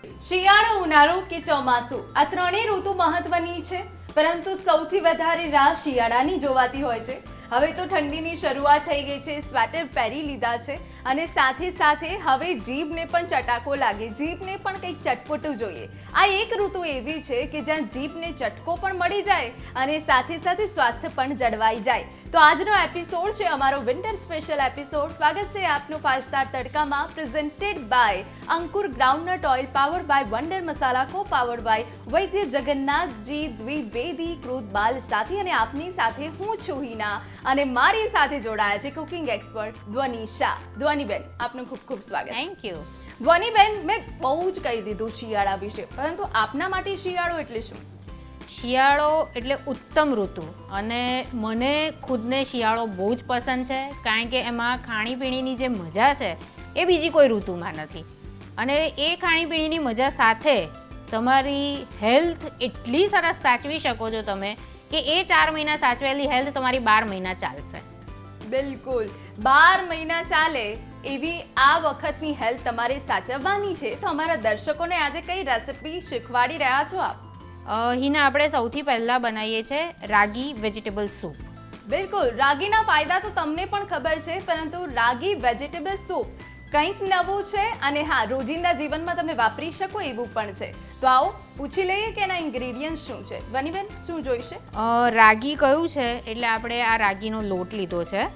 શિયાળો, ઉનાળો કે ચોમાસું આ ત્રણેય ઋતુ મહત્વની છે, પરંતુ સૌથી વધારે રાહ શિયાળાની જોવાતી હોય છે. હવે તો ઠંડીની શરૂઆત થઈ ગઈ છે, સ્વેટર પહેરી લીધા છે અને સાથે સાથે હવે જીભને પણ ચટાકો લાગે, જીભને પણ કંઈક ચટપટું જોઈએ. આ એક ઋતુ એવી છે કે જ્યાં જીભને ચટકો પણ મળી જાય અને સાથે સાથે સ્વાસ્થ્ય પણ જળવાઈ જાય. તો આજનો એપિસોડ છે અમારો વિન્ટર સ્પેશિયલ એપિસોડ. સ્વાગત છે આપનું ફાસ્ટાર તડકામાં, presented by Ankur groundnut oil, powered by wonder Masala, co powered by Vaidya Jagannathji Dwivedi કૃત બાલ સાથી, અને આપની સાથે હું છું હિના અને મારી સાથે જોડાયા છે કુકિંગ એક્સપર્ટ ધ્વનિ શાહ. ધ્વનિબેન, આપનું ખૂબ ખૂબ સ્વાગત. Thank you. ધ્વનિબેન, મેં બહુ જ કહી દીધું શિયાળા વિશે, પરંતુ આપના માટે શિયાળો એટલે શું? શિયાળો એટલે ઉત્તમ ઋતુ, અને મને ખુદને શિયાળો બહુ જ પસંદ છે, કારણ કે એમાં ખાણીપીણીની જે મજા છે એ બીજી કોઈ ઋતુમાં નથી. અને એ ખાણીપીણીની મજા સાથે તમારી હેલ્થ એટલી સરસ સાચવી શકો છો તમે કે એ 4 મહિના સાચવેલી હેલ્થ તમારી 12 મહિના ચાલશે. બિલકુલ, 12 મહિના ચાલે એવી આ વખતની હેલ્થ તમારે સાચવવાની છે. તો અમારા દર્શકોને આજે કઈ રેસિપી શીખવાડી રહ્યા છો આપ? હિના, આપણે સૌથી પહેલાં બનાવીએ છીએ રાગી વેજીટેબલ સૂપ. બિલકુલ, રાગીના ફાયદા તો તમને પણ ખબર છે, પરંતુ રાગી વેજીટેબલ સૂપ કંઈક નવું છે અને હા, રોજિંદા જીવનમાં તમે વાપરી શકો એવું પણ છે. તો આવો પૂછી લઈએ કે એના ઇન્ગ્રેડિયન્ટ શું છે. વનીબેન, શું જોઈશે? રાગી કયું છે એટલે આપણે આ રાગીનો લોટ લીધો છે,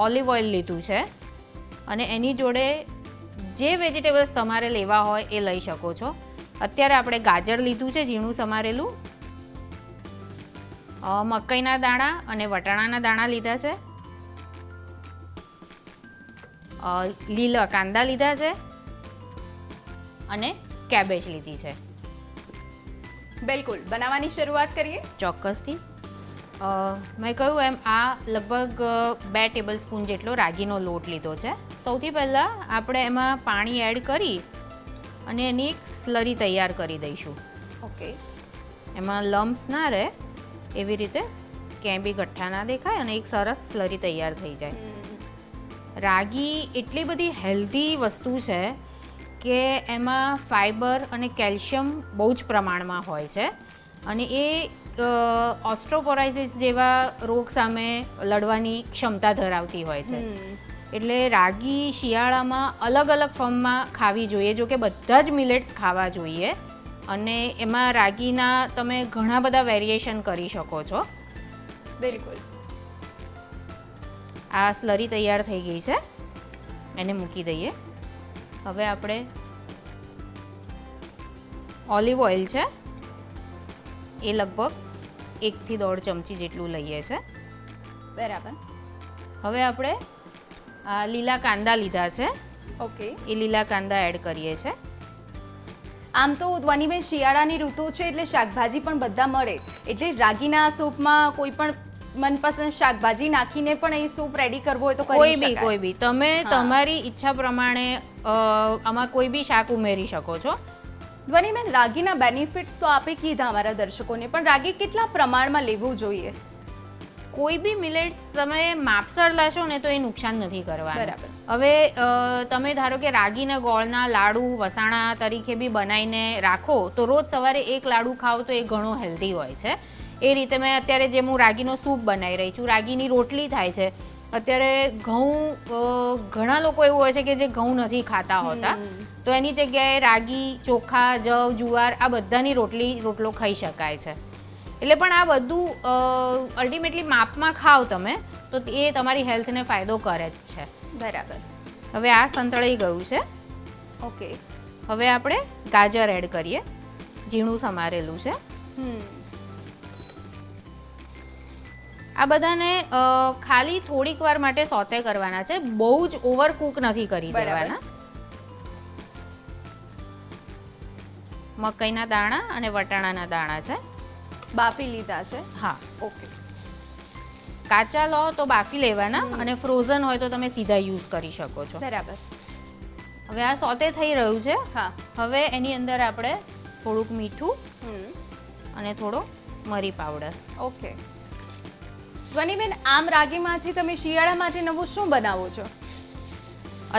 ઓલિવ ઓઇલ લીધું છે, અને એની જોડે જે વેજીટેબલ્સ તમારે લેવા હોય એ લઈ શકો છો. અત્યારે આપણે ગાજર લીધું છે ઝીણું સમારેલું, મકાઈના દાણા અને વટાણાના દાણા લીધા છે, લીલા કાંદા લીધા છે અને કેબેજ લીધી છે. બિલકુલ, બનાવવાની શરૂઆત કરીએ. ચોક્કસથી. મેં કહ્યું એમ આ લગભગ 2 ટેબલ સ્પૂન જેટલો રાગીનો લોટ લીધો છે. સૌથી પહેલાં આપણે એમાં પાણી એડ કરી અને એની એક સ્લરી તૈયાર કરી દઈશું. ઓકે. એમાં લમ્પ્સ ના રહે એવી રીતે, ક્યાંય બી ગઠ્ઠા ના દેખાય અને એક સરસ સ્લરી તૈયાર થઈ જાય. રાગી એટલી બધી હેલ્ધી વસ્તુ છે કે એમાં ફાઈબર અને કેલ્શિયમ બહુ જ પ્રમાણમાં હોય છે, અને એ ઓસ્ટ્રોપોરાઇસિસ જેવા રોગ સામે લડવાની ક્ષમતા ધરાવતી હોય છે. એટલે રાગી શિયાળામાં અલગ અલગ ફોર્મમાં ખાવી જોઈએ. જો કે બધા જ મિલેટ્સ ખાવા જોઈએ, અને એમાં રાગીના તમે ઘણા બધા વેરિએશન કરી શકો છો. બિલકુલ. આ સ્લરી તૈયાર થઈ ગઈ છે, એને મૂકી દઈએ. હવે આપણે ઓલિવ ઓઇલ છે એ લગભગ 1 થી 1.5 ચમચી જેટલું લઈએ છે. બરાબર. હવે આપણે લીલા કાંદા લીધા છે. ઓકે. એ લીલા કાંદા એડ કરીએ છીએ. આમ તો ધ્વનિબેન, શિયાળાની ઋતુ છે એટલે શાકભાજી પણ બધા મળે, એટલે રાગીના સૂપમાં કોઈ પણ મનપસંદ શાકભાજી નાખીને પણ એ સૂપ રેડી કરવો હોય તો કરી શકાય. કોઈ બી તમે તમારી ઈચ્છા પ્રમાણે આમાં કોઈ બી શાક ઉમેરી શકો છો. ધ્વનિબેન, રાગીના બેનિફિટ્સ તો આપે કીધા અમારા દર્શકોને, પણ રાગી કેટલા પ્રમાણમાં લેવું જોઈએ? કોઈ બી મિલેટ્સ તમે માપસર લેશો ને તો એ નુકસાન નથી કરવાનું. બરાબર. હવે તમે ધારો કે રાગીના ગોળના લાડુ વસાણા તરીકે બી બનાવીને રાખો તો રોજ સવારે 1 લાડુ ખાઓ તો એ ઘણો હેલ્ધી હોય છે. એ રીતે મેં અત્યારે જે હું રાગીનો સૂપ બનાવી રહી છું, રાગીની રોટલી થાય છે. અત્યારે ઘઉં, ઘણા લોકો એવું હોય છે કે જે ઘઉં નથી ખાતા હોતા, તો એની જગ્યાએ રાગી, ચોખા, જવ, જુવાર આ બધાની રોટલો ખાઈ શકાય છે. એટલે પણ આ બધું અલ્ટિમેટલી માપમાં ખાઓ તમે તો એ તમારી હેલ્થને ફાયદો કરે જ છે. બરાબર. હવે આ સંતળાઈ ગયું છે. ઓકે. હવે આપણે ગાજર એડ કરીએ, ઝીણું સમારેલું છે. આ બધાને ખાલી થોડીક વાર માટે સોતે કરવાના છે, બહુ જ ઓવર કુક નથી કરી દેવાના. મકાઈના દાણા અને વટાણાના દાણા છે, બાફી લીધા છે. હા. ઓકે. કાચા લો તો બાફી લેવાના, અને ફ્રોઝન હોય તો તમે સીધા યુઝ કરી શકો છો. બરાબર. હવે આ સોતે થઈ રહ્યું છે. હા. હવે એની અંદર આપણે થોડુંક મીઠું અને થોડો મરી પાવડર. ઓકે. ધ્વનિબેન, આમ રાગીમાંથી તમે શિયાળામાંથી નવું શું બનાવો છો?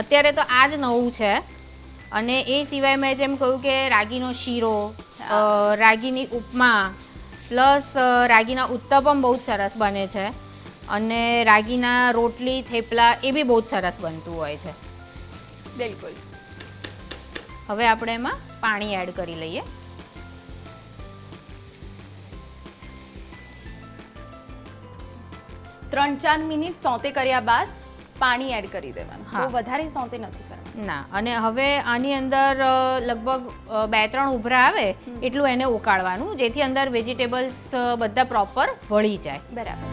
અત્યારે તો આ જ નવું છે અને એ સિવાય મેં જેમ કહ્યું કે રાગીનો શીરો, રાગીની ઉપમા પ્લસ રાગીના ઉત્તપમ બહુ જ સરસ બને છે અને રાગીના રોટલી થેપલા એ બી બહુ જ સરસ બનતું હોય છે. બિલકુલ. હવે આપણે એમાં પાણી એડ કરી લઈએ. ત્રણ 4 મિનિટ સોતે કર્યા બાદ પાણી એડ કરી દેવાનું. હા. તો વધારે સોતે નથી કરવાનું. ના, અને હવે આની અંદર લગભગ 2-3 ઉભરા આવે એટલું એને ઉકાળવાનું, જેથી અંદર વેજીટેબલ્સ બધા પ્રોપર વળી જાય. બરાબર.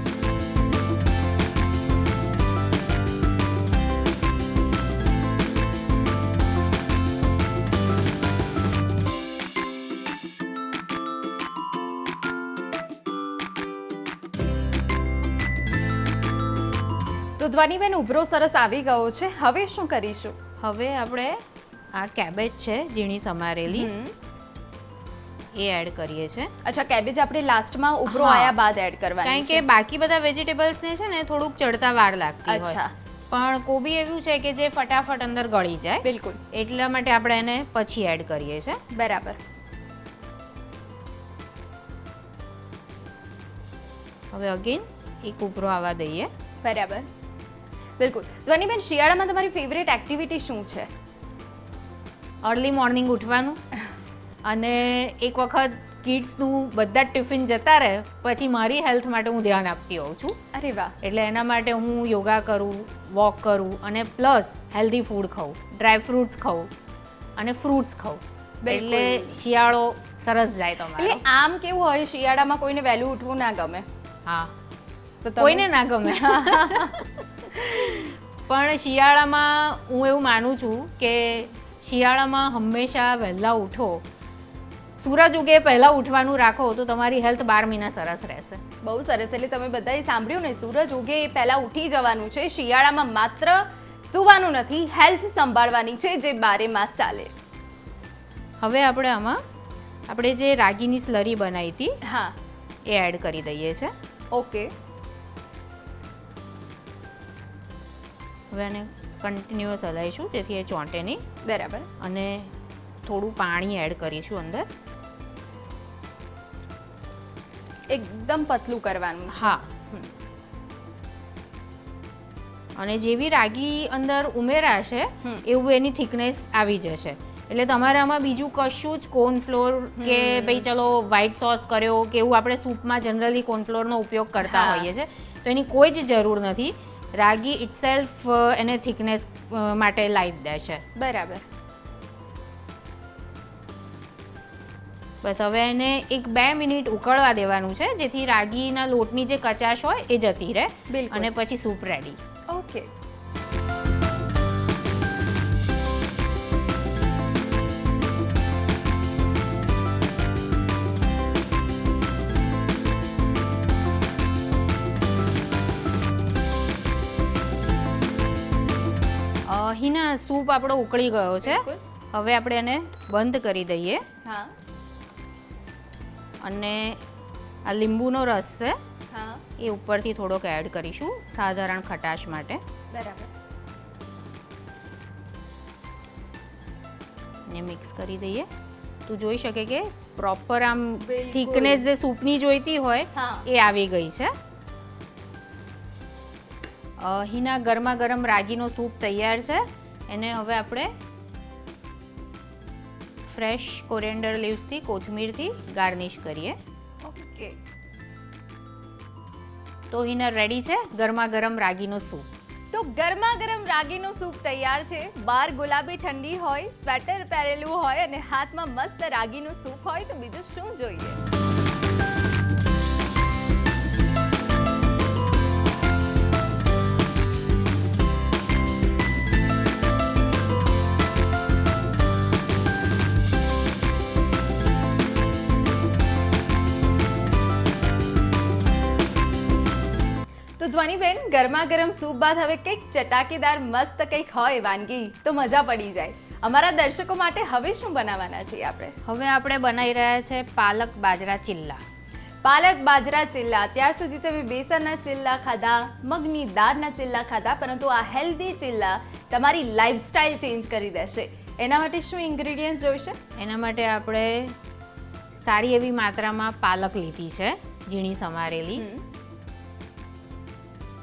તો ધ્વનિબેન ઉભરો સરસ આવી ગયો છે. હવે શું કરીશું? હવે આપણે આ કેબેજ છે ઝીણી સમારેલી એ એડ કરીએ છીએ. અચ્છા, કેબેજ આપણે લાસ્ટમાં ઉભરો હા. આયા બાદ એડ કરવાની કારણ છે. કે બાકી બધા વેજીટેબલ્સને છે ને થોડુંક ચડતા વાર લાગતી હોય, અચ્છા. પણ કોબી એવું છે કે જે ફટાફટ અંદર ગળી જાય, બિલકુલ. એટલા માટે આપણે એને પછી એડ કરીએ છીએ. બરાબર. હવે અગેન એક ઉભરો આવવા દઈએ. બરાબર. બિલકુલ. ધ્વનિબેન, શિયાળામાં તમારી ફેવરેટ એક્ટિવિટી શું છે? અર્લી મોર્નિંગ ઉઠવાનું અને એક વખત કિડ્સનું બધા જ ટિફિન જતા રહે પછી મારી હેલ્થ માટે હું ધ્યાન આપતી હોઉં છું. અરે વાહ. એટલે એના માટે હું યોગા કરું, વોક કરું અને પ્લસ હેલ્ધી ફૂડ ખાઉં, ડ્રાય ફ્રૂટ્સ ખાઉં અને ફ્રૂટ્સ ખાઉં. બિલકુલ. એટલે શિયાળો સરસ જાય તમારો. એટલે આમ કેવું હોય, શિયાળામાં કોઈને વહેલું ઉઠવું ના ગમે. હા, તો તમે- કોઈને ના ગમે. પણ શિયાળામાં હું એવું માનું છું કે શિયાળામાં હંમેશા વહેલા ઉઠો, સૂરજ ઉગે પહેલાં ઉઠવાનું રાખો તો તમારી હેલ્થ 12 મહિના સરસ રહેશે. બહુ સરસ. એટલે તમે બધાએ સાંભળ્યું ને, સૂરજ ઉગે એ પહેલા ઉઠી જવાનું છે. શિયાળામાં માત્ર સૂવાનું નથી, હેલ્થ સંભાળવાની છે, જે 12 માસ ચાલે. હવે આપણે આમાં આપણે જે રાગીની સ્લરી બનાવી હતી હા. એ એડ કરી દઈએ છીએ. ઓકે. હવે આને કન્ટિન્યુઅસ હલાવીશું જેથી એ ચોંટે નહીં, બરાબર. અને થોડું પાણી એડ કરીશું અંદર. એકદમ પતલું કરવાનું છે. હા, અને જેવી રાગી અંદર ઉમેરાશે એવું એની થિકનેસ આવી જશે. એટલે તમારે આમાં બીજું કશું જ કોર્નફ્લોર કે ભાઈ ચલો વ્હાઈટ સોસ કર્યો કે એવું આપણે સૂપમાં જનરલી કોર્નફ્લોરનો ઉપયોગ કરતા હા. હોઈએ છીએ, તો એની કોઈ જ જરૂર નથી. રાગી ઇટસેલ્ફ એને થિકનેસ માટે લાવી દેશે. બરાબર. બસ હવે એને 1-2 મિનિટ ઉકળવા દેવાનું છે, જેથી રાગીના લોટની જે કચાશ હોય એ જતી રહે. બિલકુલ. અને પછી soup ready. Okay. Hina, soup આપણો ઉકળી ગયો છે. બિલકુલ. હવે આપણે એને બંધ કરી દઈએ હા. અને આ લીંબુનો રસ છે હા. એ ઉપરથી થોડોક એડ કરીશું સાધારણ ખટાશ માટે. બરાબર. ને મિક્સ કરી દઈએ. તું જોઈ શકે કે પ્રોપર આમ બિલકુલ. થિકનેસ જે સૂપની જોઈતી હોય હા. એ આવી ગઈ છે. હિના, ગરમા ગરમ રાગીનો સૂપ તૈયાર છે. એને હવે આપણે ફ્રેશ કોરિએન્ડર લીવ્સથી, કોથમીરથી ગાર્નિશ કરીએ. ઓકે. તો હિના, રેડી છે ગરમા ગરમ રાગીનો સૂપ. તો ગરમા ગરમ રાગીનું સૂપ તૈયાર છે. બહાર ગુલાબી ઠંડી હોય, સ્વેટર પહેરેલું હોય અને હાથમાં મસ્ત રાગીનું સૂપ હોય, તો બીજું શું જોઈએ? તો ધ્વનિબેન, ગરમા ગરમ સૂપ બાદ હવે કંઈક ચટાકેદાર મસ્ત કંઈક હોય વાનગી તો મજા પડી જાય. અમારા દર્શકો માટે હવે શું બનાવવાના છીએ આપણે? હવે આપણે બનાવી રહ્યા છે પાલક બાજરા ચિલ્લા. પાલક બાજરા ચિલ્લા. ત્યાર સુધી તમે બેસનના ચિલ્લા ખાધા, મગની દાળના ચિલ્લા ખાધા, પરંતુ આ હેલ્ધી ચિલ્લા તમારી લાઈફસ્ટાઈલ ચેન્જ કરી દેશે. એના માટે શું ઇન્ગ્રેડિયન્ટ્સ જોઈશે? એના માટે આપણે સારી એવી માત્રામાં પાલક લીધી છે, ઝીણી સમારેલી,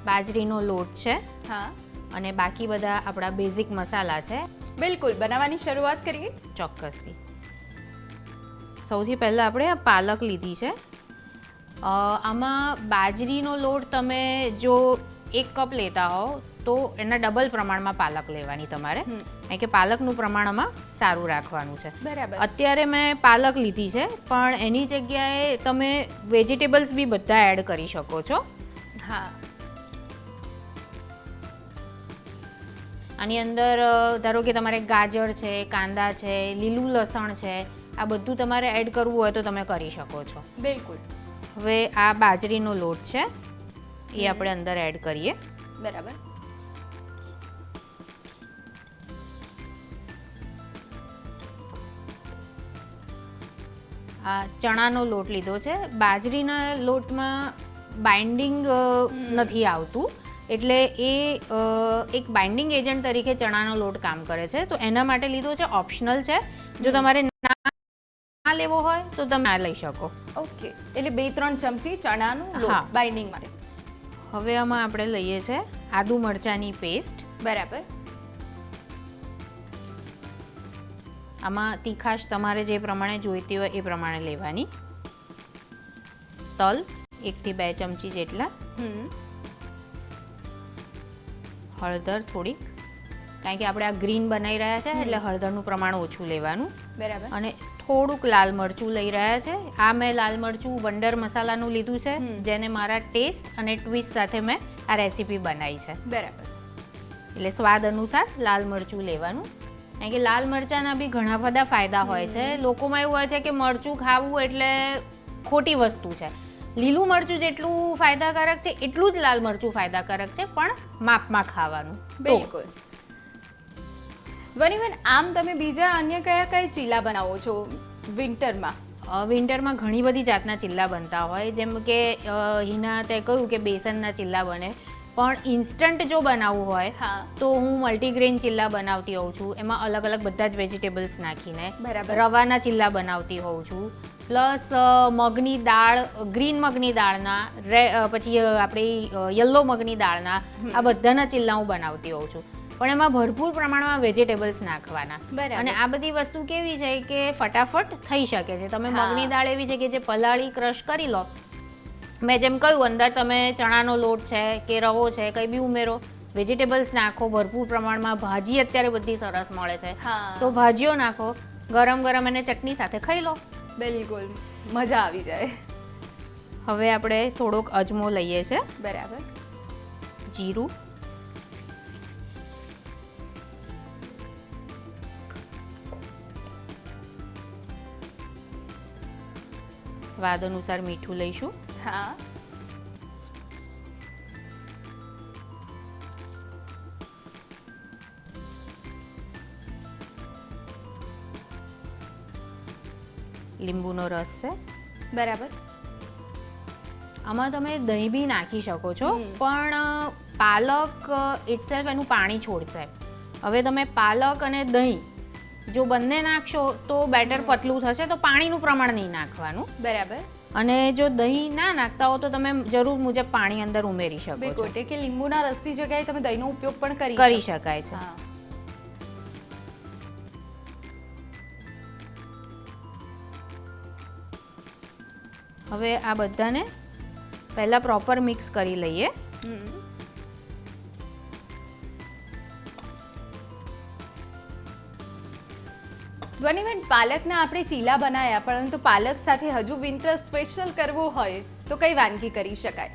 બાજરીનો લોટ છે, હા, અને બાકી બધા આપણા બેઝિક મસાલા છે. બિલકુલ, બનાવવાની શરૂઆત કરીએ. ચોક્કસથી. સૌથી પહેલાં આપણે આ પાલક લીધી છે. આમાં બાજરીનો લોટ તમે જો 1 કપ લેતા હોવ તો એના ડબલ પ્રમાણમાં પાલક લેવાની તમારે, કારણ કે પાલકનું પ્રમાણ આમાં સારું રાખવાનું છે. બરાબર. અત્યારે મેં પાલક લીધી છે, પણ એની જગ્યાએ તમે વેજીટેબલ્સ બી બધા એડ કરી શકો છો. હા, આની અંદર ધારો કે તમારે ગાજર છે, કાંદા છે, લીલું લસણ છે, આ બધું તમારે એડ કરવું હોય તો તમે કરી શકો છો. બિલકુલ. હવે આ બાજરીનો લોટ છે એ આપણે અંદર એડ કરીએ. બરાબર. આ ચણાનો લોટ લીધો છે. બાજરીના લોટમાં બાઇન્ડિંગ નથી આવતું, એટલે એ એક બાઇન્ડિંગ એજન્ટ તરીકે ચણાનો લોટ કામ કરે છે, તો એના માટે લીધો છે. ઓપ્શનલ છે, જો તમારે ના લેવો હોય તો તમે આ લઈ શકો. ઓકે, એટલે 2-3 ચમચી ચણાનું હા. લોટ બાઇન્ડિંગ માટે. હવે આમાં આપણે લઈએ છે આદુ મરચાંની પેસ્ટ. બરાબર. આમાં તીખાશ તમારે જે પ્રમાણે જોઈતી હોય એ પ્રમાણે લેવાની. તલ 1 થી 2 ચમચી જેટલા. હળદર થોડીક, કારણ કે આપણે આ ગ્રીન બનાવી રહ્યા છે એટલે હળદરનું પ્રમાણ ઓછું લેવાનું. બરાબર. અને થોડુંક લાલ મરચું લઈ રહ્યા છે. આ મેં લાલ મરચું વંડર મસાલાનું લીધું છે, જેને મારા ટેસ્ટ અને ટ્વિસ્ટ સાથે મેં આ રેસીપી બનાવી છે. બરાબર. એટલે સ્વાદ અનુસાર લાલ મરચું લેવાનું, કારણ કે લાલ મરચાંના બી ઘણા બધા ફાયદા હોય છે. લોકોમાં એવું હોય છે કે મરચું ખાવું એટલે ખોટી વસ્તુ છે. લીલું મરચું જેટલું ફાયદાકારક છે એટલું જ લાલ મરચું ફાયદાકારક છે, પણ માપમાં ખાવાનું. બિલકુલ. વનીબેન, આમ તમે બીજા અન્ય કયા ચીલા બનાવો છો વિન્ટરમાં? વિન્ટરમાં ઘણી બધી જાતના ચીલા બનતા હોય, જેમ કે હિના તે કહ્યું કે બેસનના ચીલા બને, પણ ઇન્સ્ટન્ટ જો બનાવવું હોય હા, તો હું મલ્ટીગ્રેન ચીલા બનાવતી હોઉં છું. એમાં અલગ અલગ બધા જ વેજીટેબલ્સ નાખીને. બરાબર. રવાના ચીલા બનાવતી હોઉં છું. પ્લસ મગની દાળ, ગ્રીન મગની દાળના, પછી આપણી યલો મગની દાળના, આ બધાના ચીલા હું બનાવતી હોઉં છું. પણ એમાં ભરપૂર પ્રમાણમાં વેજીટેબલ્સ નાખવાના. બરાબર. અને આ બધી વસ્તુ કેવી છે કે ફટાફટ થઈ શકે છે. તમે હા. મગની દાળ એવી છે કે જે પલાળી ક્રશ કરી લો, મેં જેમ કહ્યું અંદર તમે ચણાનો લોટ છે કે રવો છે કંઈ બી ઉમેરો, વેજીટેબલ્સ નાખો ભરપૂર પ્રમાણમાં. ભાજી અત્યારે બધી સરસ મળે છે, હા. તો ભાજીઓ નાખો, ગરમ ગરમ એને ચટણી સાથે ખાઈ લો. બિલકુલ, મજા આવી જાય. હવે આપણે થોડોક અજમો લઈએ છે, બરાબર. જીરું, સ્વાદ અનુસાર મીઠું લઈશું. હા, લીંબુનો રસ છે. બરાબર. આમાં તમે દહીં બી નાખી શકો છો, પણ પાલક ઇટસેલ્ફ એનું પાણી છોડશે. હવે તમે પાલક અને દહીં જો બંને નાખશો તો બેટર પતલું થશે, તો પાણીનું પ્રમાણ નહીં નાખવાનું. બરાબર. અને જો દહીં ના નાખતા હો તો તમે જરૂર મુજબ પાણી અંદર ઉમેરી શકો છો. બિલકુલ, એટલે કે લીંબુના રસની જગ્યાએ તમે દહીંનો ઉપયોગ પણ કરી શકાય છે. હા. હવે આ બધાને પહેલા પ્રોપર મિક્સ કરી લઈએ. વનીબેન, પાલકના આપણે ચીલા બનાવ્યા, પરંતુ પાલક સાથે હજુ વિન્ટર સ્પેશિયલ કરવું હોય તો કઈ વાનગી કરી શકાય?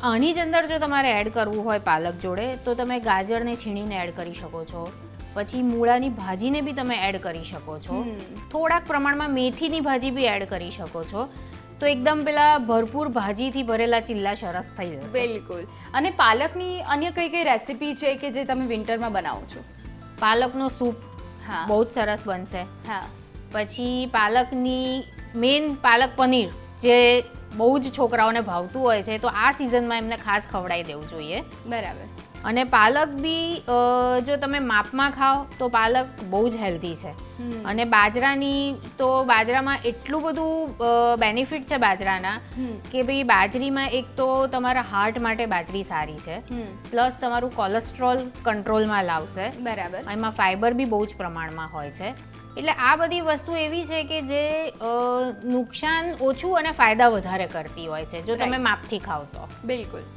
આની જ અંદર જો તમારે એડ કરવું હોય પાલક જોડે, તો તમે ગાજરને છીણીને એડ કરી શકો છો. પછી મૂળાની ભાજીને બી તમે એડ કરી શકો છો. થોડાક પ્રમાણમાં મેથીની ભાજી બી એડ કરી શકો છો. તો એકદમ પેલા ભરપૂર ભાજીથી ભરેલા ચીલા સરસ થઈ જશે. બિલકુલ. અને પાલકની અન્ય કઈ રેસીપી છે કે જે તમે વિન્ટરમાં બનાવો છો? પાલકનો સૂપ હા, બહુ જ સરસ બનશે. હા. પછી પાલકની મેઇન પાલક પનીર, જે બહુ જ છોકરાઓને ભાવતું હોય છે, તો આ સિઝનમાં એમને ખાસ ખવડાવી દેવું જોઈએ. બરાબર. અને પાલક બી જો તમે માપમાં ખાઓ તો પાલક બહુ જ હેલ્ધી છે. અને બાજરાની તો બાજરામાં એટલું બધું બેનિફિટ છે બાજરાના કે ભાઈ બાજરીમાં એક તો તમારા હાર્ટ માટે બાજરી સારી છે, પ્લસ તમારું કોલેસ્ટ્રોલ કંટ્રોલમાં લાવશે. બરાબર. એમાં ફાઈબર બી બહુ જ પ્રમાણમાં હોય છે. એટલે આ બધી વસ્તુ એવી છે કે જે નુકસાન ઓછું અને ફાયદા વધારે કરતી હોય છે જો તમે માપથી ખાવ તો. બિલકુલ.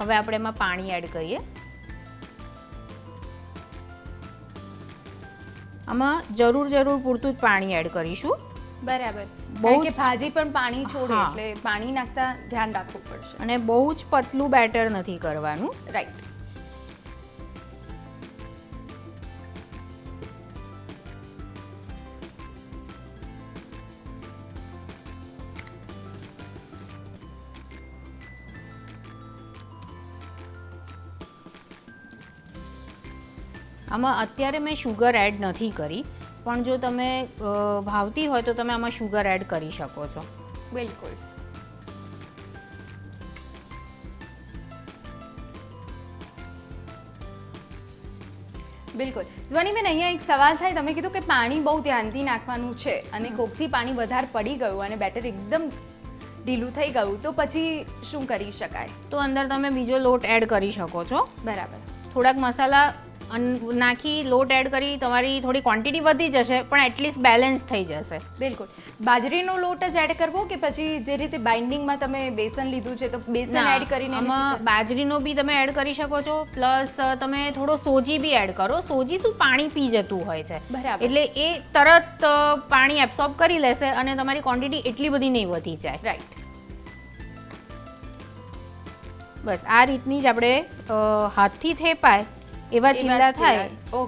હવે આપણે એમાં પાણી એડ કરીએ. આમાં જરૂર પૂરતું જ પાણી એડ કરીશું. બરાબર. બહુ કે ભાજી પણ પાણી છોડે એટલે પાણી નાખતા ધ્યાન રાખવું પડશે. અને બહુ જ પતલું બેટર નથી કરવાનું. રાઈટ. આમાં અત્યારે મેં શુગર એડ નથી કરી, પણ જો તમે ભાવતી હોય તો તમે આમાં શુગર એડ કરી શકો છો. બિલકુલ. બિલકુલ. ધ્વનિબેન, અહીંયા એક સવાલ થાય, તમે કીધું કે પાણી બહુ ધ્યાનથી નાખવાનું છે અને કોકથી પાણી વધારે પડી ગયું અને બેટર એકદમ ઢીલું થઈ ગયું તો પછી શું કરી શકાય? તો અંદર તમે બીજો લોટ એડ કરી શકો છો. બરાબર. થોડાક મસાલા નાખી લોટ એડ કરી તમારી થોડી ક્વોન્ટિટી વધી જશે પણ એટલીસ્ટ બેલેન્સ થઈ જશે. બિલકુલ. બાજરીનો લોટ જ એડ કરવો કે પછી જે રીતે બાઇન્ડિંગમાં તમે બેસન લીધું છે તો બેસન એડ કરીને? આમાં બાજરીનો બી તમે એડ કરી શકો છો, પ્લસ તમે થોડો સોજી બી એડ કરો. સોજી શું પાણી પી જતું હોય છે, બરાબર, એટલે એ તરત પાણી એબ્સોર્બ કરી લેશે અને તમારી ક્વોન્ટિટી એટલી બધી નહીં વધી જાય. રાઈટ. બસ આ રીતની જ આપણે હાથથી થેપાય એવા ચીલા થાય,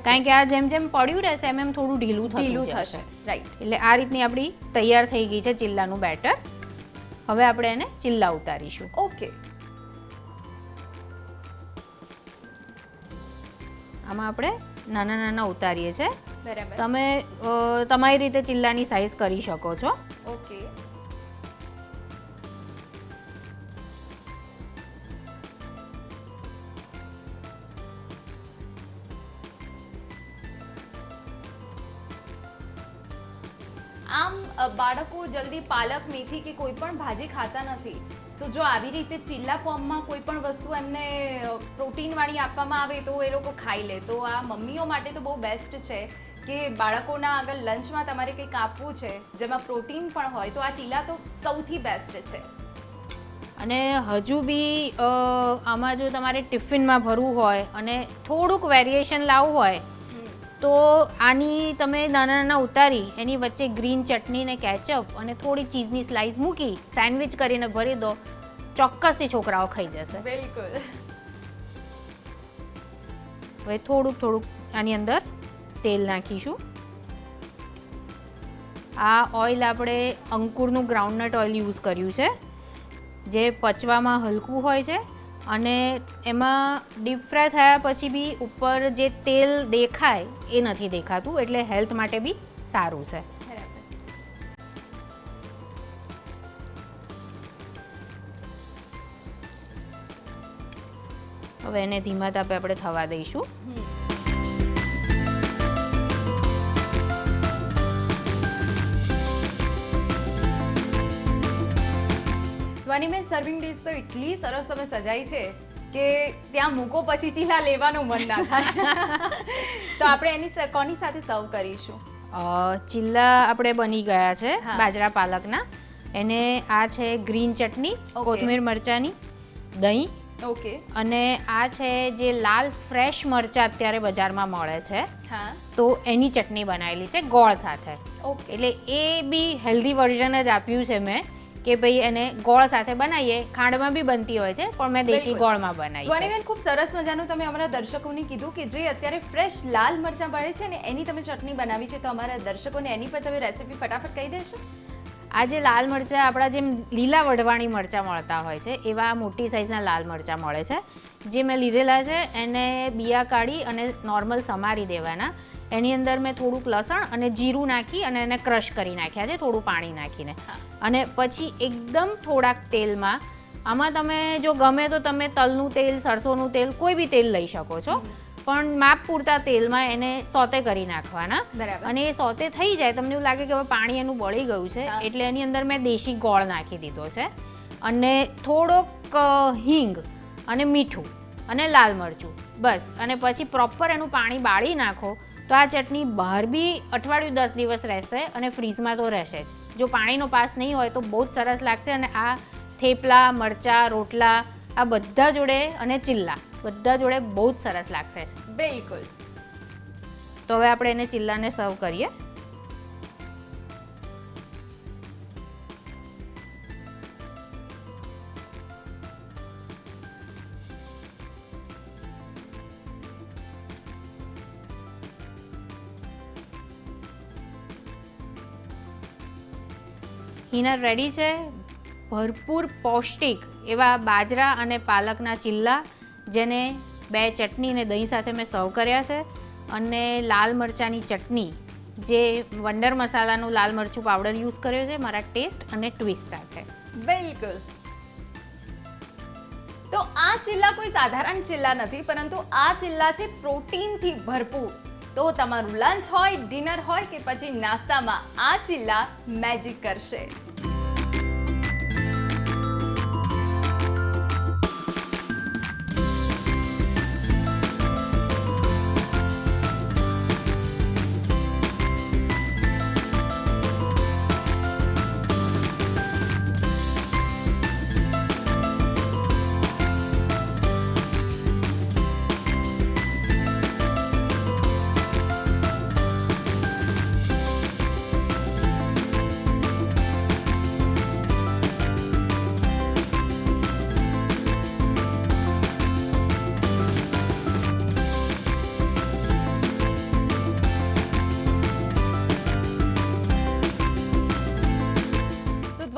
કારણ કે આ જેમ જેમ પડ્યું રહેશે એમ એમ થોડું ઢીલું થશે. રાઈટ. એટલે આ રીતની આપણી તૈયાર થઈ ગઈ છે ચીલાનું બેટર. હવે આપણે એને ચીલા ઉતારીશું. ઓકે. આમાં આપણે નાના નાના ઉતારીએ છીએ. બરાબર. તમે તમારી રીતે ચીલાની સાઈઝ કરી શકો છો. ઓકે. આમ બાળકો જલ્દી પાલક, મેથી કે કોઈ પણ ભાજી ખાતા નથી, તો જો આવી રીતે ચીલા ફોર્મમાં કોઈ પણ વસ્તુ એમને પ્રોટીનવાળી આપવામાં આવે તો એ લોકો ખાઈ લે. તો આ મમ્મીઓ માટે તો બહુ બેસ્ટ છે કે બાળકોના અગર લંચમાં તમારે કંઈક આપવું છે જેમાં પ્રોટીન પણ હોય તો આ ચીલા તો સૌથી બેસ્ટ છે. અને હજુ બી આમાં જો તમારે ટિફિનમાં ભરવું હોય અને થોડુંક વેરિએશન લાવવું હોય તો આની તમે નાના નાના ઉતારી એની વચ્ચે ગ્રીન ચટણી ને કેચઅપ અને થોડી ચીઝની સ્લાઇસ મૂકી સેન્ડવિચ કરીને ભરી દો, ચોક્કસથી છોકરાઓ ખાઈ જશે. બિલકુલ. હવે થોડુંક આની અંદર તેલ નાખીશું. આ ઓઇલ આપણે અંકુરનું ગ્રાઉન્ડનટ ઓઇલ યુઝ કર્યું છે, જે પચવામાં હલકું હોય છે અને એમાં ડીપ ફ્રાય થયા પછી બી ઉપર જે તેલ દેખાય એ નથી દેખાતું, એટલે હેલ્થ માટે બી સારું છે. હવે એને ધીમા તાપે આપણે થવા દઈશું. ધ્વનિબેન, સર્વિંગ ડીશ તો એટલી સરસ તમે સજાઈ છે કે ત્યાં મૂકો પછી ચીલા લેવાનું મન ના થાય. તો આપણે એની કોની સાથે સર્વ કરીશું? ચીલા આપણે બની ગયા છે બાજરા પાલકના. એને આ છે ગ્રીન ચટણી, કોથમીર મરચાની, દહીં. ઓકે. અને આ છે જે લાલ ફ્રેશ મરચા અત્યારે બજારમાં મળે છે, હા, તો એની ચટણી બનાવેલી છે ગોળ સાથે. ઓકે. એટલે એ બી હેલ્ધી વર્ઝન જ આપ્યું છે મેં કે ભાઈ એને ગોળ સાથે બનાવીએ. ખાંડમાં બી બનતી હોય છે પણ મેં દેશી ગોળમાં બનાવી છે. ધ્વનિબેન, ખૂબ સરસ મજાનું તમે અમારા દર્શકોને કીધું કે જે અત્યારે ફ્રેશ લાલ મરચાં મળે છે ને એની તમે ચટણી બનાવી છે, તો અમારા દર્શકોને એની પર તમે રેસીપી ફટાફટ કહી દેશો? આ જે લાલ મરચાં આપણા જેમ લીલા વઢવાણી મરચાં મળતા હોય છે એવા મોટી સાઇઝના લાલ મરચાં મળે છે, જે મેં લીધેલા છે. એને બિયા કાઢી અને નોર્મલ સમારી દેવાના. એની અંદર મેં થોડુંક લસણ અને જીરું નાખી અને એને ક્રશ કરી નાખ્યા છે થોડું પાણી નાખીને. અને પછી એકદમ થોડાક તેલમાં આમાં તમે જો ગમે તો તમે તલનું તેલ, સરસોનું તેલ, કોઈ બી તેલ લઈ શકો છો, પણ માપ પૂરતા તેલમાં એને સોતે કરી નાખવાના. બરાબર. અને એ સોતે થઈ જાય, તમને એવું લાગે કે હવે પાણી એનું બળી ગયું છે, એટલે એની અંદર મેં દેશી ગોળ નાખી દીધો છે, અને થોડોક હિંગ અને મીઠું અને લાલ મરચું, બસ. અને પછી પ્રોપર એનું પાણી બાળી નાખો તો આ ચટણી બહાર બી અઠવાડિયું 10 દિવસ રહેશે અને ફ્રીજમાં તો રહેશે જ. જો પાણીનો પાસ નહીં હોય તો બહુ જ સરસ લાગશે. અને આ થેપલા, મરચાં, રોટલા આ બધા જોડે અને ચિલ્લા બધા જોડે બહુ જ સરસ લાગશે. બિલકુલ. તો હવે આપણે એને ચિલ્લાને સર્વ કરીએ. હિનર રેડી છે. ભરપૂર પૌષ્ટિક એવા બાજરા અને પાલકના ચિલ્લા, જેને 2 ચટણી અને દહીં સાથે મેં સર્વ કર્યા છે, અને લાલ મરચાંની ચટણી, જે વંડર મસાલાનું લાલ મરચું પાવડર યુઝ કર્યો છે મારા ટેસ્ટ અને ટ્વિસ્ટ સાથે. બિલકુલ. તો આ ચિલ્લા કોઈ સાધારણ ચિલ્લા નથી, પરંતુ આ ચિલ્લા છે પ્રોટીનથી ભરપૂર. તો તમારું લંચ હોય, ડિનર હોય કે પછી નાસ્તામાં આ ચિલ્લા મેજિક કરશે.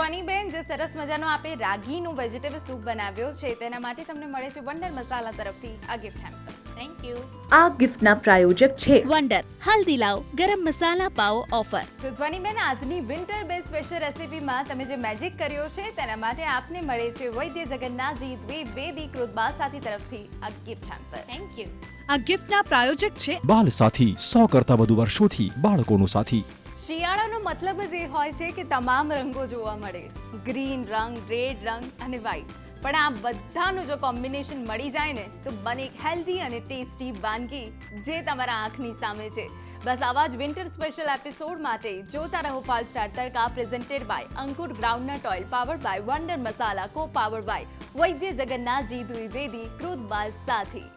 ધ્વનિબેન, જે સરસ મજાનો આપણે રાગીનું વેજીટેબલ સૂપ બનાવ્યો છે, તેના માટે તમને મળે છે વંડર મસાલા તરફથી આ ગિફ્ટ હેમ્પર. Thank you. આ ગિફ્ટના પ્રાયોજક છે વંડર હલ્દી લાવ ગરમ મસાલા પાવ ઓફર. તો ધ્વનિબેન, આજની વિન્ટર બેઝ સ્પેશિયલ રેસીપીમાં તમે જે મેજિક કર્યો છે તેના માટે આપને મળે છે વૈદ્ય જગન્નાથજી દ્વિવેદી કૃતબા સાથી તરફથી આ ગિફ્ટ હેમ્પર. Thank you. આ ગિફ્ટના પ્રાયોજક છે બાલ સાથી, 100 કરતા વધુ વર્ષોથી બાળકોનો સાથી. શિયાળાનો મતલબ જ એ હોય છે કે તમામ રંગો જોવા મળે, ગ્રીન રંગ, રેડ રંગ અને વ્હાઈટ. પણ આ બધાનું જો કોમ્બિનેશન મળી જાય ને તો બને એક હેલ્ધી અને ટેસ્ટી વાનગી, જે તમારા આંખની સામે છે. બસ આવા જ વિન્ટર સ્પેશિયલ એપિસોડ માટે જોતા રહો 5 star Tadka, presented by Ankur groundnut oil, powered by wonder Masala, co powered by Vaidya Jagannathji Dwivedi કૃતબા સાથી.